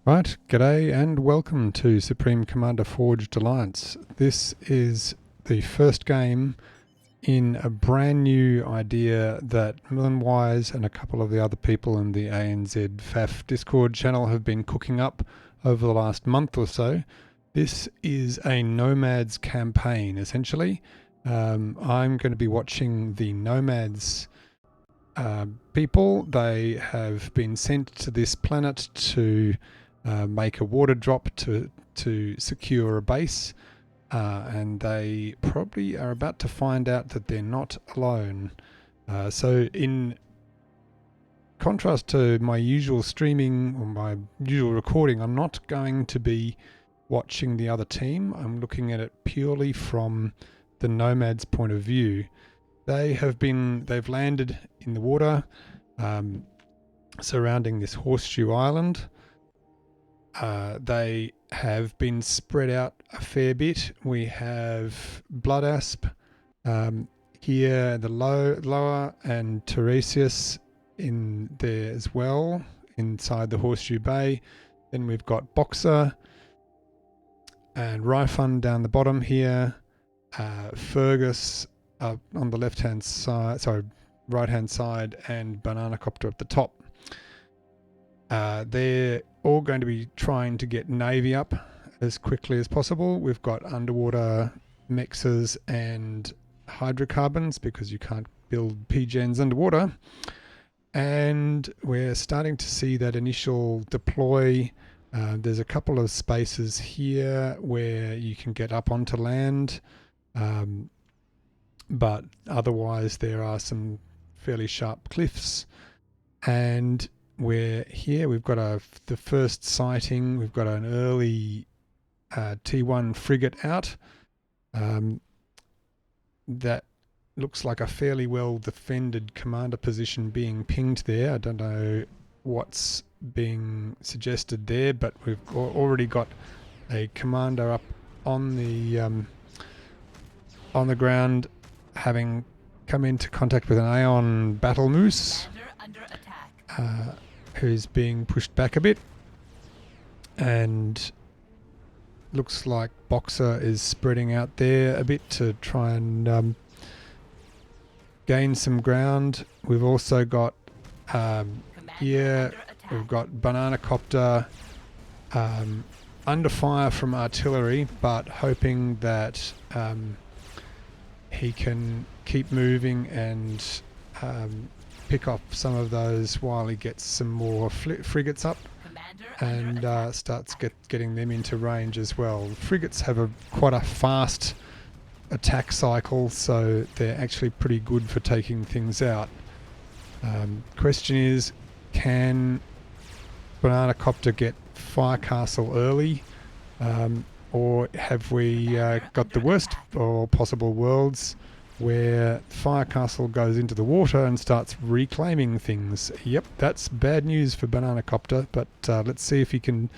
Right, g'day and welcome to Supreme Commander Forged Alliance. This is the first game in a brand new idea that Millenwise and a couple of the other people in the ANZ FAF Discord channel have been cooking up over the last month or so. This is a Nomads campaign, essentially. I'm going to be watching the Nomads people. They have been sent to this planet to make a water drop to secure a base, and they probably are about to find out that they're not alone. So in contrast to my usual streaming or my usual recording, I'm not going to be watching the other team. I'm looking at it purely from the Nomads' point of view. They've landed in the water surrounding this horseshoe island. They have been spread out a fair bit. We have Blood Asp here, the lower, and Tiresias in there as well, inside the horseshoe bay. Then we've got Boxer and Ryfun down the bottom here. Fergus up on the left-hand side, sorry, right-hand side, and Banana Copter at the top. They're all going to be trying to get Navy up as quickly as possible. We've got underwater mexes and hydrocarbons because you can't build PGens underwater. And we're starting to see that initial deploy. There's a couple of spaces here where you can get up onto land. But otherwise there are some fairly sharp cliffs, and we're here. We've got the first sighting. We've got an early T1 frigate out. That looks like a fairly well defended commander position being pinged there. I don't know what's being suggested there, but we've already got a commander up on the ground, having come into contact with an Aeon battle moose who's being pushed back a bit, and looks like Boxer is spreading out there a bit to try and gain some ground. We've also got here we've got Banana Copter under fire from artillery, but hoping that he can keep moving and pick up some of those while he gets some more frigates up and starts getting them into range as well. Frigates have quite a fast attack cycle, so they're actually pretty good for taking things out. Question is, can Banana Copter get Fire Castle early? Or have we got the worst or possible worlds where Fire Castle goes into the water and starts reclaiming things? Yep, that's bad news for Banana Copter, but let's see if he can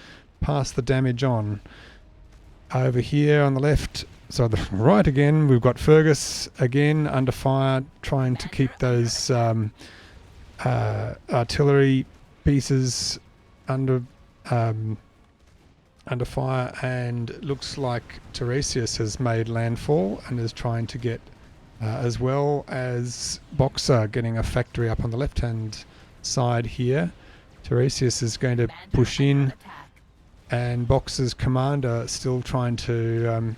pass the damage on. Over here on the left, so the right again, we've got Fergus again under fire, trying to keep those artillery pieces under fire, and looks like Tiresias has made landfall and is trying to get, as well as Boxer getting a factory up on the left hand side here. Tiresias is going to push in, and Boxer's commander still trying to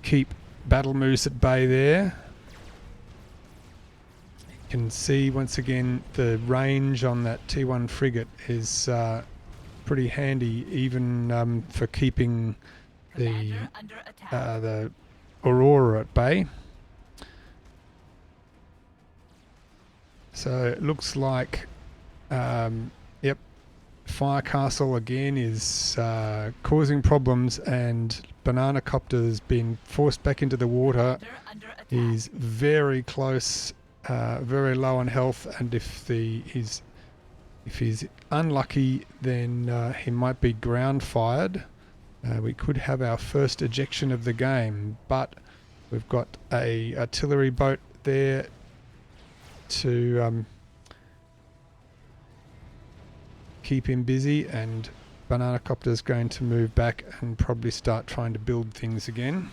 keep Battle Moose at bay there. You can see once again the range on that T1 frigate is pretty handy, even for keeping the Aurora at bay. So it looks like, yep, Fire Castle again is causing problems, and Banana Copter's been forced back into the water. He's very close, very low on health, and if he's unlucky, then he might be ground fired. We could have our first ejection of the game, but we've got a artillery boat there to keep him busy, and Banana Copter's going to move back and probably start trying to build things again.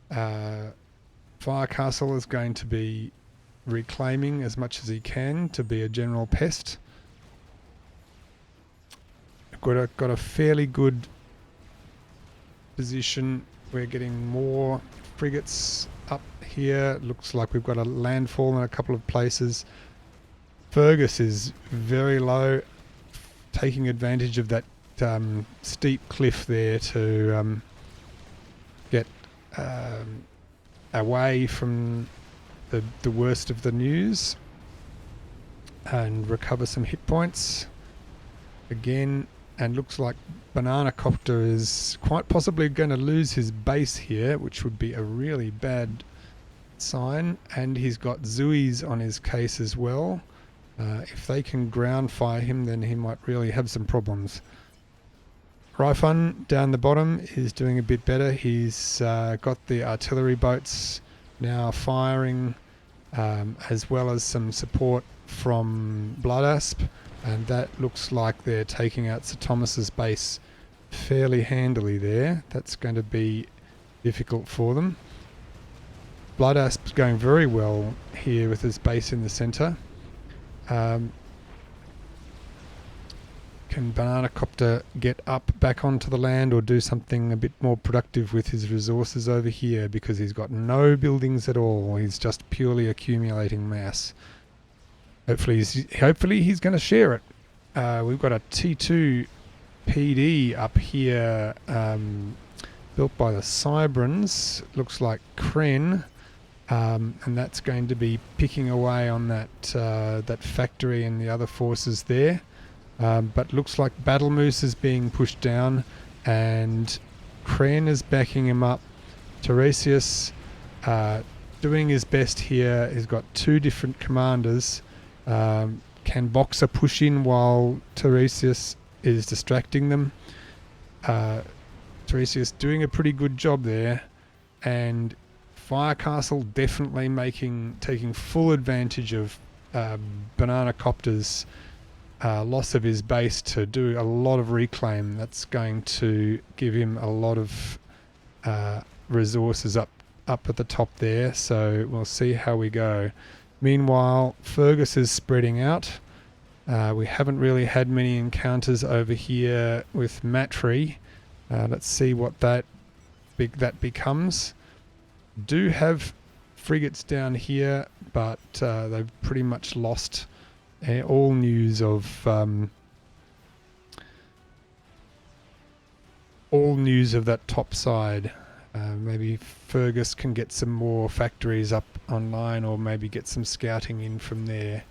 Fire Castle is going to be reclaiming as much as he can to be a general pest. Got a fairly good position. We're getting more frigates up here. Looks like we've got a landfall in a couple of places. Fergus is very low, taking advantage of that steep cliff there to get away from the worst of the news and recover some hit points again. And looks like Banana Copter is quite possibly going to lose his base here, which would be a really bad sign. And he's got Zuis on his case as well. If they can ground fire him, then he might really have some problems. Ryfun down the bottom is doing a bit better. He's got the artillery boats now firing, as well as some support from Blood Asp. And that looks like they're taking out Sir Thomas's base fairly handily there. That's going to be difficult for them. Blood Asp's going very well here with his base in the centre. Can Banana Copter get up back onto the land or do something a bit more productive with his resources over here, because he's got no buildings at all. He's just purely accumulating mass. Hopefully he's going to share it. We've got a T2 PD up here, built by the Cybrans. Looks like Kren, and that's going to be picking away on that factory and the other forces there. But looks like Battle Moose is being pushed down, and Kren is backing him up. Tiresias doing his best here. He's got two different commanders. Can Boxer push in while Tiresias is distracting them? Tiresias doing a pretty good job there, and Firecastle definitely taking full advantage of Banana Copter's loss of his base to do a lot of reclaim. That's going to give him a lot of resources up at the top there, so we'll see how we go. Meanwhile, Fergus is spreading out. We haven't really had many encounters over here with Matry. Let's see what that becomes. Do have frigates down here, but they've pretty much lost all news of that top side. Maybe Fergus can get some more factories up online, or maybe get some scouting in from there.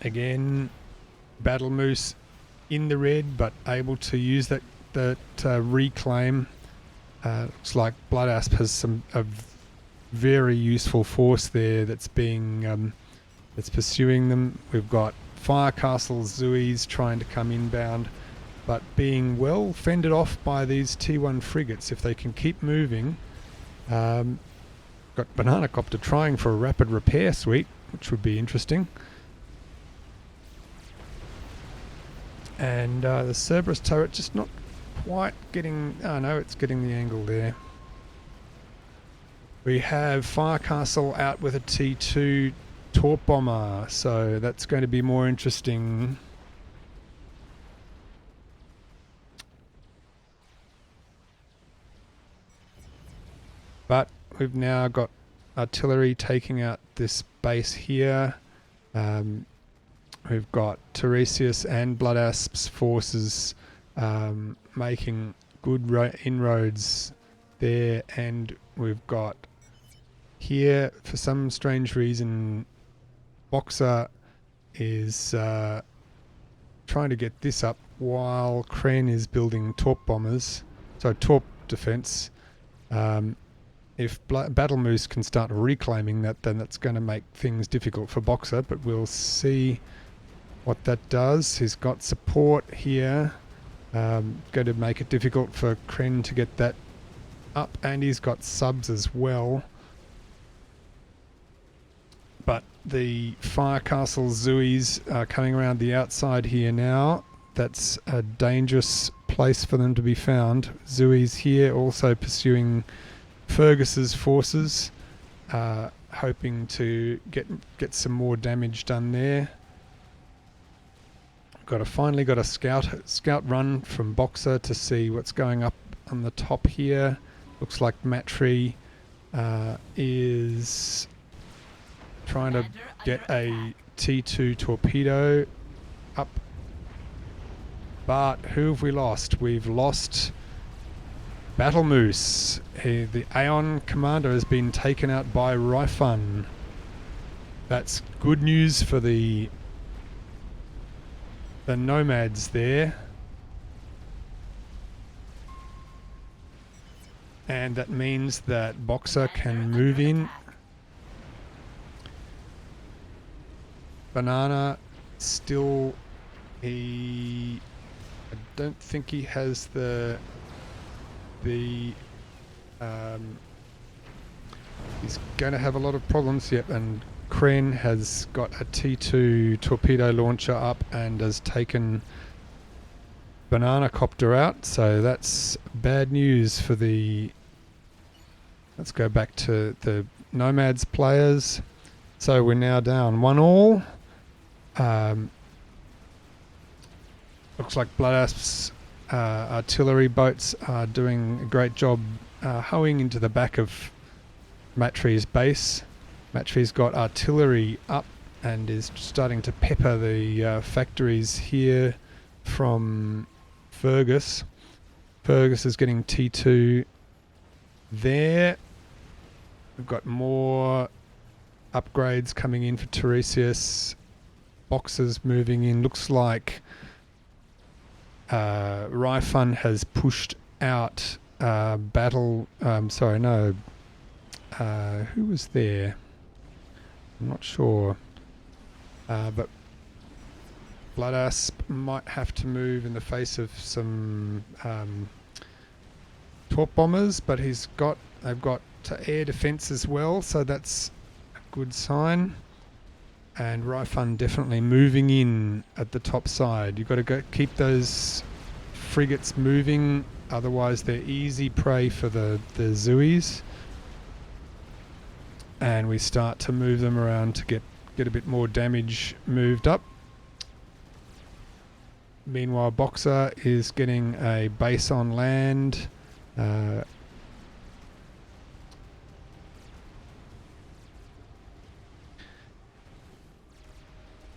Again, Battle Moose in the red, but able to use that reclaim. Looks like Blood Asp has a very useful force there that's pursuing them. We've got Firecastle Zuis trying to come inbound, but being well fended off by these T1 frigates. If they can keep moving. Got Banana Copter trying for a rapid repair suite, which would be interesting. And the Cerberus turret just not quite getting... Oh no, it's getting the angle there. We have Firecastle out with a T2 torp bomber, so that's going to be more interesting. But we've now got artillery taking out this base here. We've got Tiresias and Blood Asp's forces making good inroads there, and we've got here, for some strange reason, Boxer is trying to get this up while Kren is building torp bombers, so torp defense. If Battle Moose can start reclaiming that, then that's going to make things difficult for Boxer, but we'll see what that does. He's got support here, going to make it difficult for Kren to get that up, and he's got subs as well. but the fire castle Zuis are coming around the outside here now. That's a dangerous place for them to be found. Zuis here also pursuing Fergus's forces, hoping to get some more damage done there. Finally got a scout run from Boxer to see what's going up on the top here. Looks like Matry is trying to get a T2 torpedo up. But who have we lost? We've lost Battle Moose. The Aeon commander has been taken out by Ryfun. That's good news for the Nomads there. And that means that Boxer can move in. Banana still, I don't think he has he's going to have a lot of problems. Yep, and Kren has got a T2 torpedo launcher up and has taken Banana Copter out, so that's bad news for the... Let's go back to the Nomads players. So we're now down 1-all. Looks like Bloodasp's artillery boats are doing a great job hoeing into the back of Matry's base. Matry's got artillery up and is starting to pepper the factories here from Fergus. Fergus is getting T2 there. We've got more upgrades coming in for Tiresias. Boxers moving in. Looks like Ryfun has pushed out who was there? I'm not sure. But Bloodasp might have to move in the face of some torp bombers, but they've got air defense as well, so that's a good sign. And Ryfun definitely moving in at the top side. You've got to keep those frigates moving, otherwise they're easy prey for the Zuis. And we start to move them around to get a bit more damage moved up. Meanwhile, Boxer is getting a base on land.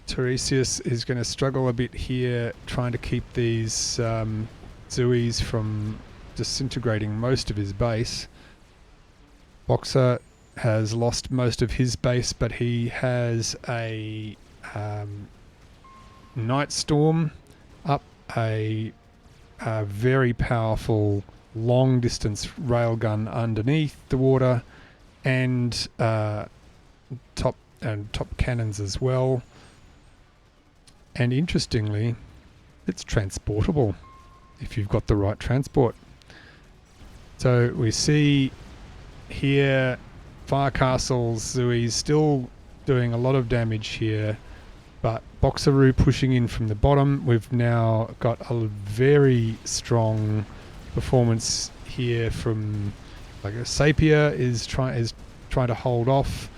Tiresias is going to struggle a bit here, trying to keep these Zuis from disintegrating most of his base. Boxer has lost most of his base, but he has a Night Storm up, a very powerful long distance railgun underneath the water, and top cannons as well. And interestingly, it's transportable if you've got the right transport. So we see here Fire Castles Zui's still doing a lot of damage here, but Boxeroo pushing in from the bottom. We've now got a very strong performance here from, like, a Sapir is trying to hold off,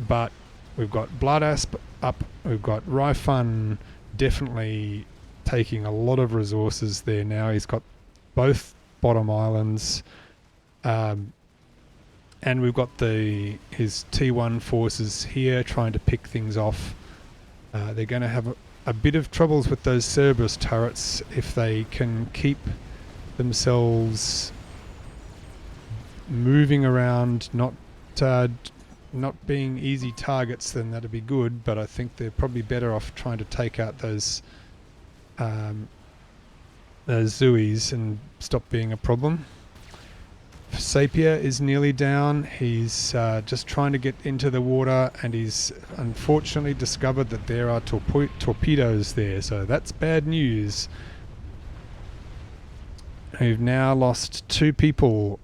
but we've got Bloodasp up. We've got Ryfun definitely taking a lot of resources there now. He's got both bottom islands, and we've got his T1 forces here trying to pick things off. They're going to have a bit of troubles with those Cerberus turrets if they can keep themselves moving around, not being easy targets. Then that'd be good, but I think they're probably better off trying to take out those Zuis and stop being a problem. Sapir is nearly down. He's just trying to get into the water, and he's unfortunately discovered that there are torpedoes there, so that's bad news. We've now lost 2 people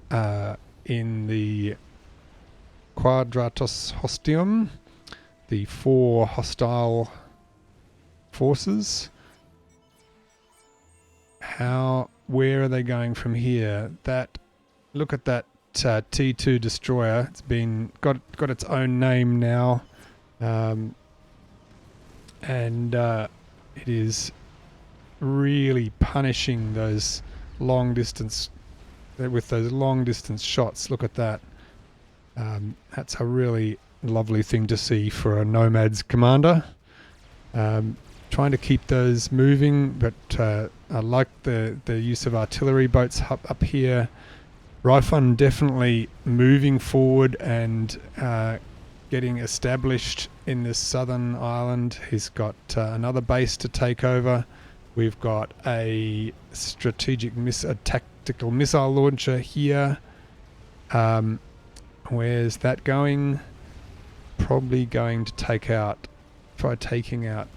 in the Quadratus Hostium. the 4 hostile forces. Where are they going from here? Look at that T2 destroyer. It's got its own name now, and it is really punishing those long distance shots. Look at that. That's a really lovely thing to see for a Nomads commander. Trying to keep those moving, but I like the use of artillery boats up here. Raifun definitely moving forward and getting established in this southern island. He's got another base to take over. We've got a tactical missile launcher here. Where's that going? Probably going to try taking out.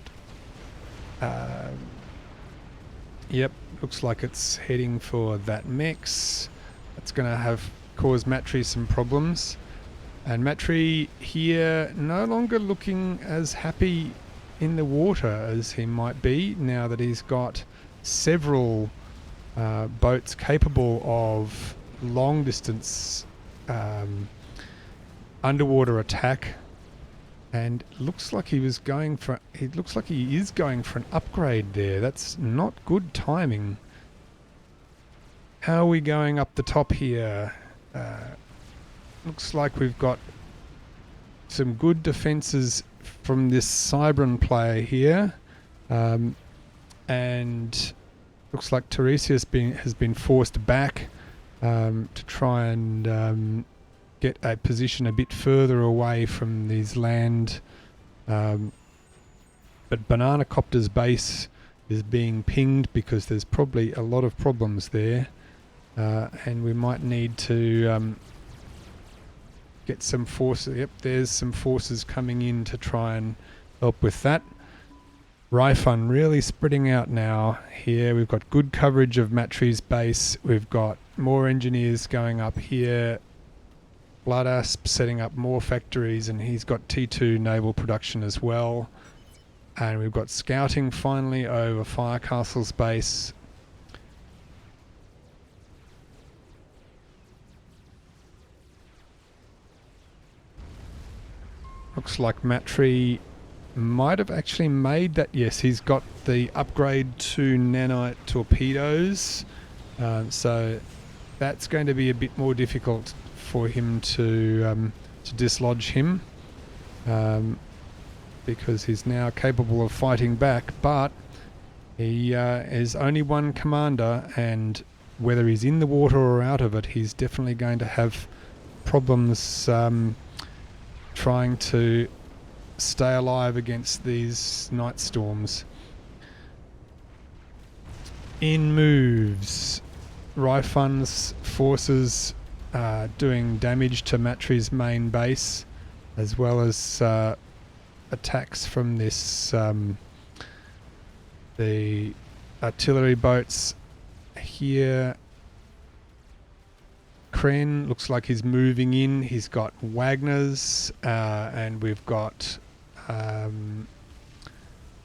Yep, looks like it's heading for that mix. That's going to cause Matri some problems. And Matri here no longer looking as happy in the water as he might be now that he's got several boats capable of long distance underwater attack. And looks like he is going for an upgrade there. That's not good timing. How are we going up the top here? Looks like we've got some good defenses from this Cybran player here. And looks like Tiresias has been forced back to try and get a position a bit further away from these land. But Banana Copter's base is being pinged because there's probably a lot of problems there. And we might need to get some forces. Yep, there's some forces coming in to try and help with that. Raifun really spreading out now here. We've got good coverage of Matri's base. We've got more engineers going up here. Bloodasp setting up more factories, and he's got T2 naval production as well. And we've got scouting finally over Firecastle's base. Looks like Matri might have actually made that. Yes, he's got the upgrade to nanite torpedoes. So that's going to be a bit more difficult for him to dislodge him, because he's now capable of fighting back, but he is only one commander, and whether he's in the water or out of it, he's definitely going to have problems trying to stay alive against these night storms. In moves Raifun's forces doing damage to Matri's main base, as well as attacks from this the artillery boats here. Kren looks like he's moving in. He's got Wagner's and we've got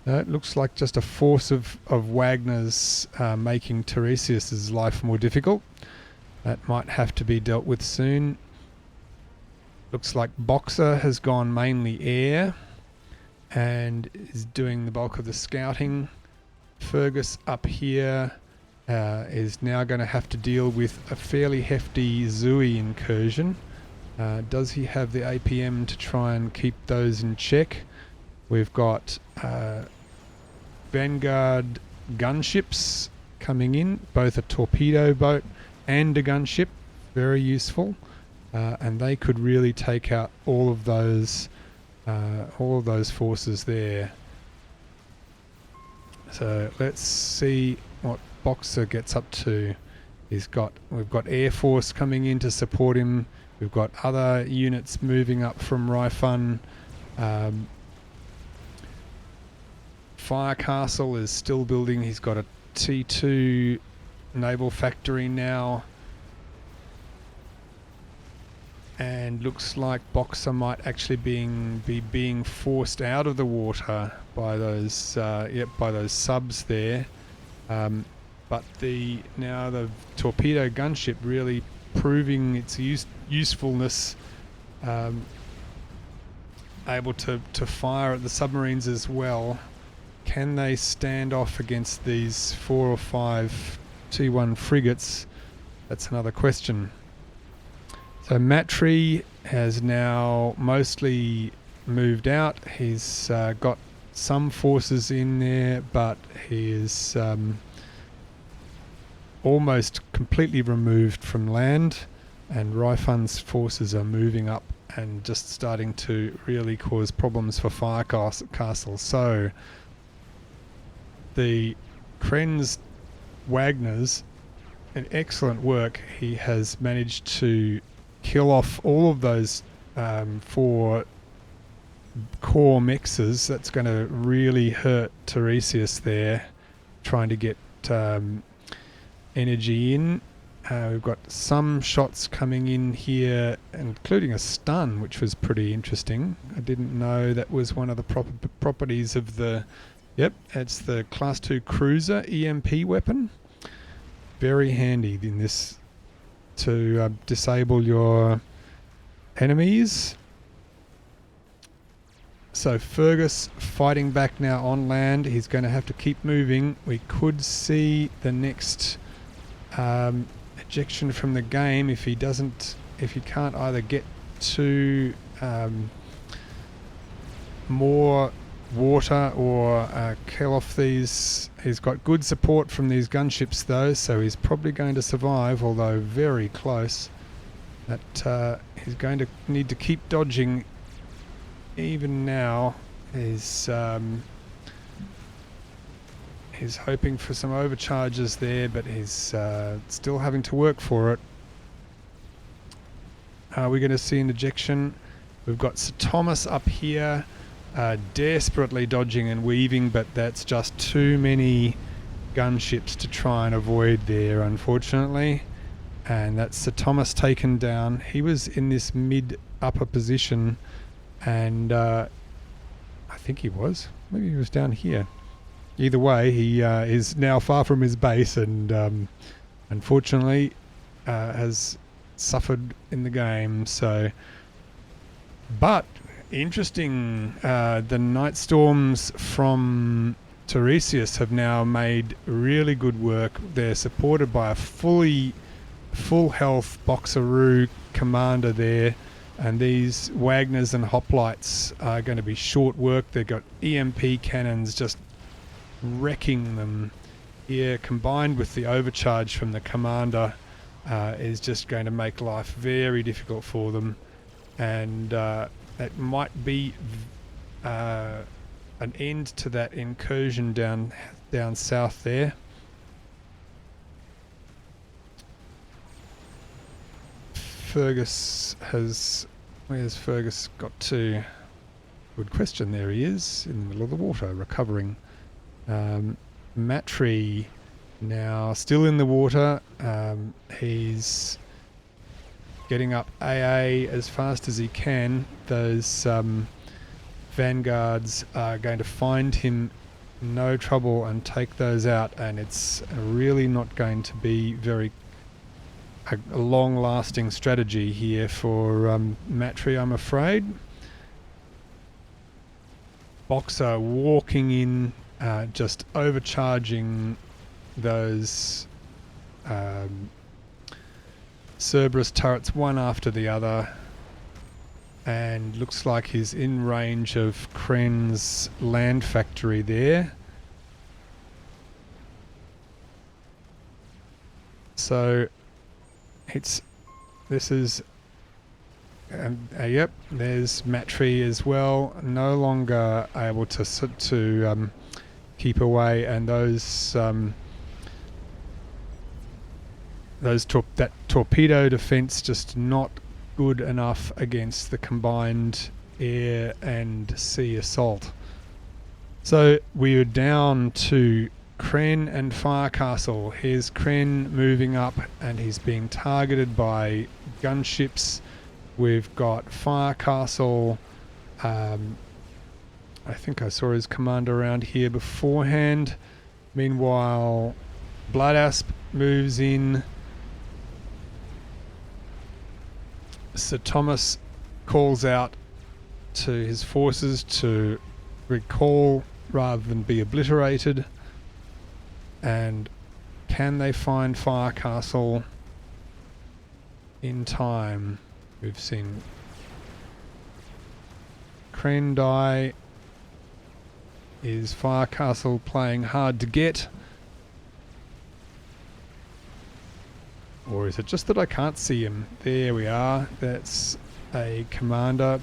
it looks like just a force of Wagner's making Tiresias's life more difficult. That might have to be dealt with soon. Looks like Boxer has gone mainly air and is doing the bulk of the scouting. Fergus up here is now going to have to deal with a fairly hefty Zui incursion. Does he have the APM to try and keep those in check? We've got Vanguard gunships coming in, both a torpedo boat and a gunship, very useful, and they could really take out all of those forces there. So let's see what Boxer gets up to. We've got Air Force coming in to support him. We've got other units moving up from Raifun. Firecastle is still building. He's got a T2 naval factory now. and looks like Boxer might actually be being forced out of the water by those by those subs there. But now the torpedo gunship really proving its usefulness, able to fire at the submarines as well. Can they stand off against these 4 or 5 T1 frigates? That's another question. So Matry has now mostly moved out. He's got some forces in there, but he is almost completely removed from land, and Raifun's forces are moving up and just starting to really cause problems for Firecastle. So the Krenz Wagner's an excellent work. He has managed to kill off all of those 4 core mexes. That's going to really hurt Tiresias there, trying to get energy in. We've got some shots coming in here, including a stun, which was pretty interesting. I didn't know that was one of the properties of the... Yep, it's the Class 2 Cruiser EMP weapon. Very handy in this to disable your enemies. So Fergus fighting back now on land. He's going to have to keep moving. We could see the next ejection from the game if he can't either get to more water or kill off these. He's got good support from these gunships though, so he's probably going to survive, although very close. That he's going to need to keep dodging even now. He's hoping for some overcharges there, but he's still having to work for it. Are we going to see an ejection? We've got Sir Thomas up here, desperately dodging and weaving, but that's just too many gunships to try and avoid there, unfortunately. And that's Sir Thomas taken down. He was in this mid-upper position, and I think he was. Maybe he was down here. Either way, he is now far from his base, and unfortunately has suffered in the game. So, but interesting, the Night Storms from Tiresias have now made really good work. They're supported by a full health Boxeroo commander there, and these Wagners and Hoplites are going to be short work. They've got EMP cannons just wrecking them here, combined with the overcharge from the commander, is just going to make life very difficult for them. And that might be an end to that incursion down south there. Fergus has... Where's Fergus got to? Good question. There he is, in the middle of the water, recovering. Matry now still in the water. He's getting up AA as fast as he can. Those vanguards are going to find him no trouble and take those out, and it's really not going to be a long-lasting strategy here for Matry, I'm afraid. Boxer walking in, just overcharging those Cerberus turrets one after the other, and looks like he's in range of Kren's land factory there. So this is yep, there's Matry as well, no longer able to keep away, and that torpedo defense just not good enough against the combined air and sea assault. So we are down to Kren and Firecastle. Here's Kren moving up, and he's being targeted by gunships We've got Fire Castle. I think I saw his commander around here beforehand. Meanwhile, Blood Asp moves in. Sir Thomas calls out to his forces to recall rather than be obliterated. And can they find Fire Castle in time? We've seen Crendai. Is Fire Castle playing hard to get? Or is it just that I can't see him? There we are. That's a commander.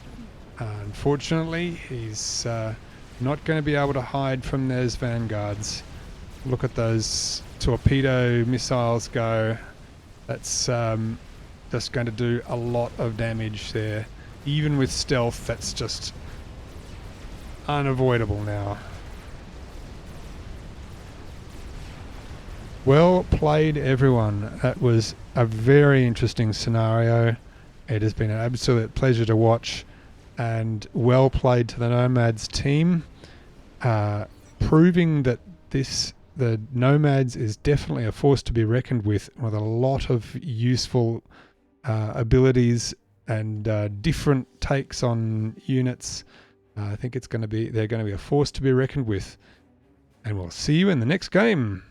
Unfortunately, he's not going to be able to hide from those vanguards. Look at those torpedo missiles go. That's just going to do a lot of damage there. Even with stealth, that's just unavoidable now. Well played, everyone. That was a very interesting scenario. It has been an absolute pleasure to watch, and well played to the Nomads team, proving that the Nomads is definitely a force to be reckoned with a lot of useful abilities and different takes on units. I think they're going to be a force to be reckoned with, and we'll see you in the next game.